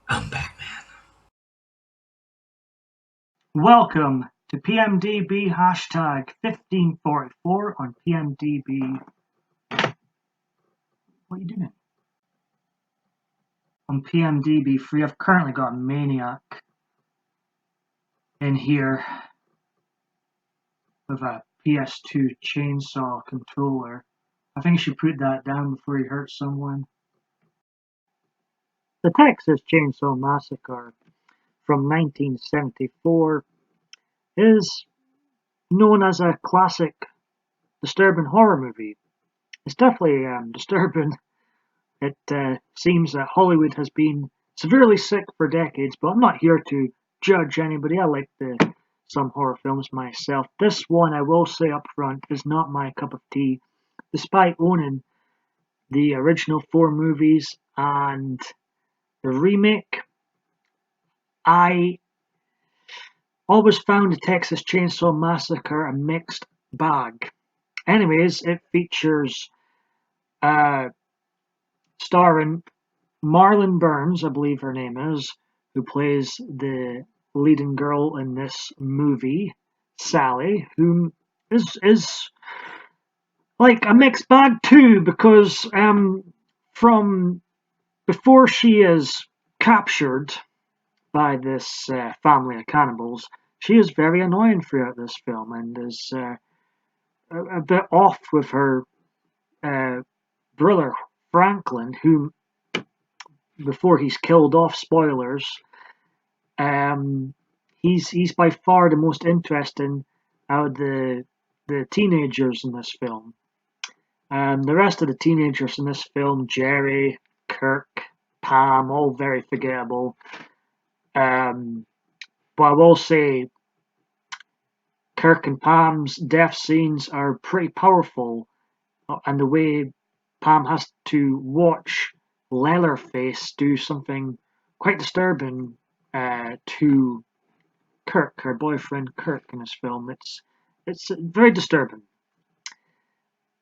I'm Batman. Welcome to PMDB hashtag 1544 on PMDB. What are you doing? On PMDB free. I've currently got a Maniac in here with a PS2 chainsaw controller. I think you should put that down before you hurt someone. The Texas Chainsaw Massacre from 1974 is known as a classic disturbing horror movie. It's definitely disturbing. It seems that Hollywood has been severely sick for decades, but I'm not here to judge anybody. I like some horror films myself. This one, I will say up front, is not my cup of tea. Despite owning the original four movies and the remake, I always found the Texas Chainsaw Massacre a mixed bag. Anyways, it features uh, starring Marlon Burns, I believe her name is, who plays the leading girl in this movie, Sally, who is like a mixed bag too, because from before she is captured by this family of cannibals, she is very annoying throughout this film and is a bit off with her uh, brother Franklin, who before he's killed off, spoilers, Um, he's by far the most interesting out of the teenagers in this film. The rest of the teenagers in this film, Jerry, Kirk, Pam, all very forgettable. Um, but I will say Kirk and Pam's death scenes are pretty powerful, and the way Pam has to watch Leatherface do something quite disturbing to Kirk, her boyfriend Kirk in this film. It's very disturbing.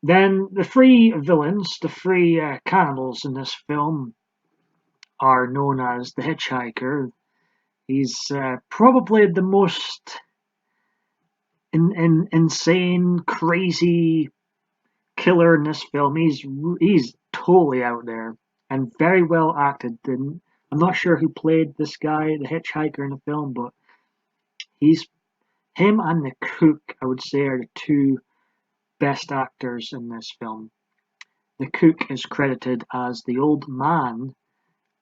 Then the three villains, the three cannibals in this film, are known as the Hitchhiker. He's probably the most insane, crazy killer in this film. He's totally out there and very well acted. And I'm not sure who played this guy, the Hitchhiker, in the film, but he's him and the cook. I would say are the two best actors in this film. The cook is credited as the old man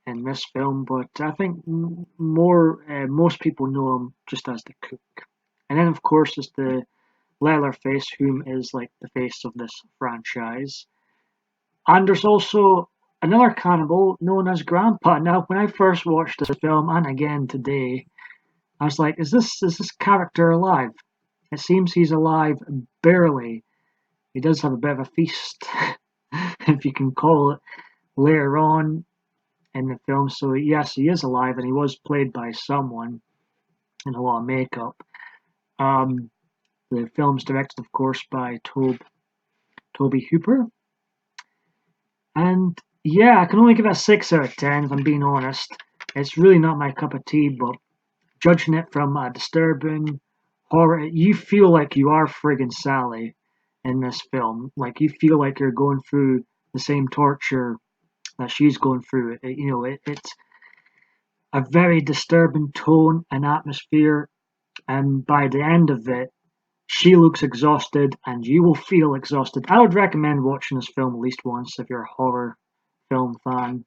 in this film, but I think most people know him just as the cook. And then, of course, is the Leatherface, whom is like the face of this franchise. And there's also another cannibal known as Grandpa. Now, when I first watched this film, and again today, I was like, is this character alive? It seems he's alive barely. He does have a bit of a feast, if you can call it, later on in the film. So yes, he is alive, and he was played by someone in a lot of makeup. Um, the film's directed, of course, by Toby Hooper, and yeah, I can only give it a 6 out of 10 if I'm being honest. It's really not my cup of tea, but judging it from a disturbing horror, you feel like you are friggin' Sally in this film. Like you feel like you're going through the same torture that she's going through. It's a very disturbing tone and atmosphere, and by the end of it, she looks exhausted, and you will feel exhausted. I would recommend watching this film at least once if you're a horror film fan,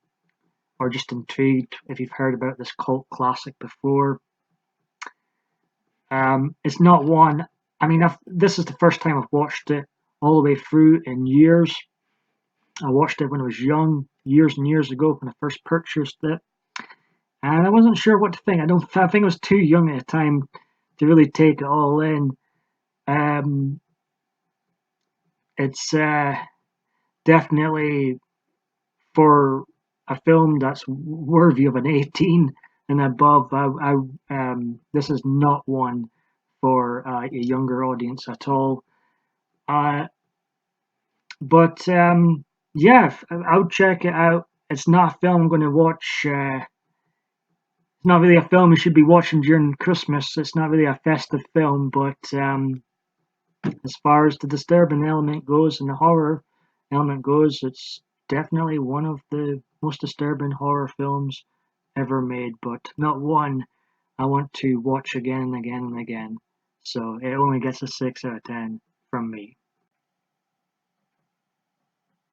or just intrigued if you've heard about this cult classic before. It's not one. I mean, this is the first time I've watched it all the way through in years. I watched it when I was young, years and years ago, when I first purchased it, and I wasn't sure what to think. I think I was too young at the time to really take it all in. Um, it's definitely for a film that's worthy of an 18 and above. This is not one for a younger audience at all. Uh, but yeah, I would check it out. It's not a film I'm going to watch not really a film you should be watching during Christmas. It's not really a festive film, but as far as the disturbing element goes and the horror element goes, it's definitely one of the most disturbing horror films ever made, but not one I want to watch again and again and again. So it only gets a 6 out of 10 from me.